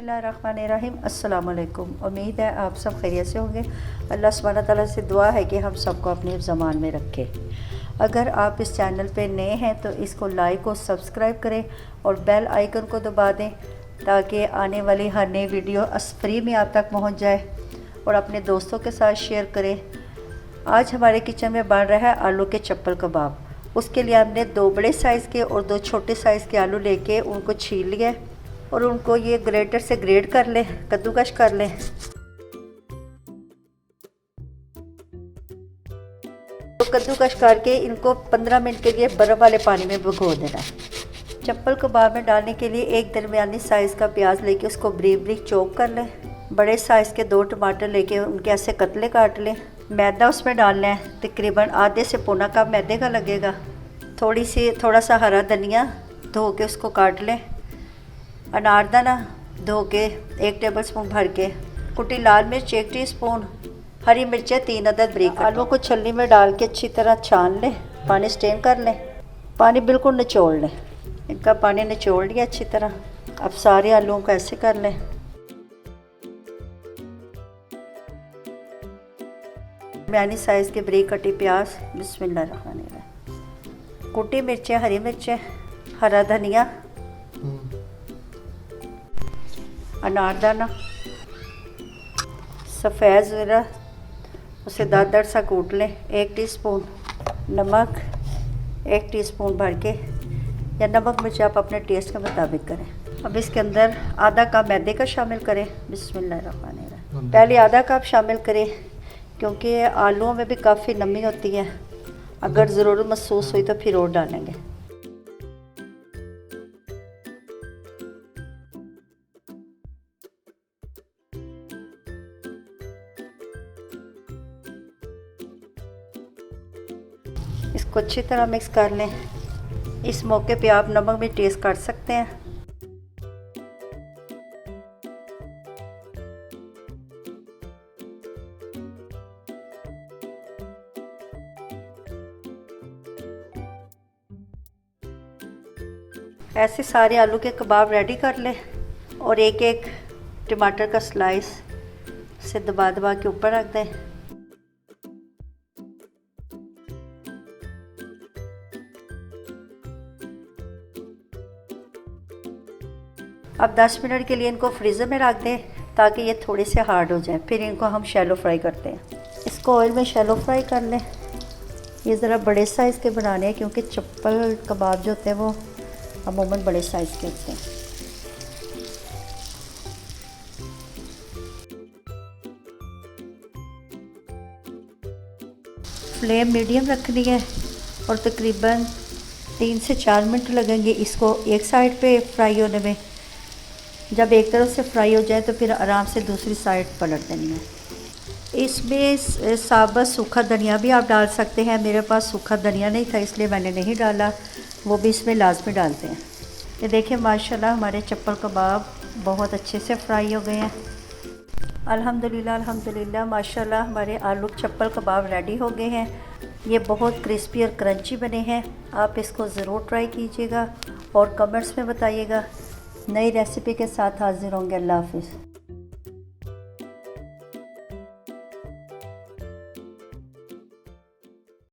बिस्मिल्लाहिर्रहमानिर्रहीम। अस्सलाम वालेकुम। उम्मीद है आप सब खैरियत से होंगे। अल्लाह सुब्हानहू तआला से दुआ है कि हम सबको अपने ज़मान में रखे। अगर आप इस चैनल पे नए हैं तो इसको लाइक और सब्सक्राइब करें और बेल आइकन को दबा दें ताकि आने वाली हर नई वीडियो फ्री में आप तक पहुंच जाए और अपने दोस्तों के साथ शेयर करें। आज हमारे किचन में बन रहा है आलू के चप्पल कबाब। उसके लिए हमने 2 बड़े साइज़ के और 2 छोटे साइज़ के आलू लेके उनको छील लिया और उनको ये ग्रेटर से ग्रेट कर लें, कद्दूकश कर लें। तो कद्दूकश करके इनको 15 मिनट के लिए बर्फ़ वाले पानी में भिगो देना है। चप्पल कबाब में डालने के लिए एक दरमियानी साइज़ का प्याज लेके उसको बारीक बारीक चॉप कर लें। बड़े साइज़ के 2 टमाटर लेके उनके ऐसे कतले काट लें। मैदा उसमें डालना है, तकरीबन आधे से पौना कप मैदे का लगेगा। थोड़ा सा हरा धनिया धो के उसको काट लें। अनारदाना धो के 1 टेबलस्पून भर के, कुटी लाल मिर्च 1 टीस्पून, हरी मिर्चें 3 अदद बारीक। आलू को छलनी में डाल के अच्छी तरह छान लें, पानी स्ट्रेन कर लें, पानी बिल्कुल निचोड़ लें। इनका पानी निचोड़ लिया अच्छी तरह। अब सारे आलूओं को ऐसे कर लें। दरमियानी साइज़ के बारीक कटी प्याज, बिस्मिल्लाहिर्रहमानिर्रहीम, कुटी मिर्चें, हरी मिर्चें, हरा धनिया, अनारदाना, सफ़ेद ज़ीरा उसे दरदर सा कूट लें। 1 टीस्पून नमक, 1 टीस्पून भर के, या नमक मिर्च आप अपने टेस्ट के मुताबिक करें। अब इसके अंदर आधा कप मैदे का शामिल करें, बिस्मिल्लाहिर्रहमानिर्रहीम। पहले आधा कप शामिल करें क्योंकि आलूओं में भी काफ़ी नमी होती है। अगर ज़रूरत महसूस हुई तो फिर और डालेंगे। इसको अच्छी तरह मिक्स कर लें। इस मौके पे आप नमक भी टेस्ट कर सकते हैं। ऐसे सारे आलू के कबाब रेडी कर लें और एक एक टमाटर का स्लाइस से दबा दबा के ऊपर रख दें। अब 10 मिनट के लिए इनको फ्रीज़र में रख दें ताकि ये थोड़े से हार्ड हो जाए। फिर इनको हम शैलो फ्राई करते हैं। इसको ऑयल में शैलो फ्राई कर लें। ये ज़रा बड़े साइज़ के बनाने हैं क्योंकि चप्पल कबाब जो होते हैं वो अमूमन बड़े साइज़ के होते हैं। फ्लेम मीडियम रखनी है और तकरीबन 3 से 4 मिनट लगेंगे इसको एक साइड पे फ्राई होने में। जब एक तरफ से फ्राई हो जाए तो फिर आराम से दूसरी साइड पलट देनी है। इसमें साबुत सूखा धनिया भी आप डाल सकते हैं। मेरे पास सूखा धनिया नहीं था इसलिए मैंने नहीं डाला, वो भी इसमें लाजमी डालते हैं। ये देखिए माशाल्लाह हमारे चप्पल कबाब बहुत अच्छे से फ्राई हो गए हैं। अल्हम्दुलिल्लाह अल्हम्दुलिल्लाह माशाल्लाह हमारे आलू चप्पल कबाब रेडी हो गए हैं। ये बहुत क्रिस्पी और क्रंची बने हैं। आप इसको ज़रूर ट्राई कीजिएगा और कमेंट्स में बताइएगा। नई रेसिपी के साथ हाजिर होंगे। अल्लाह हाफ़िज़।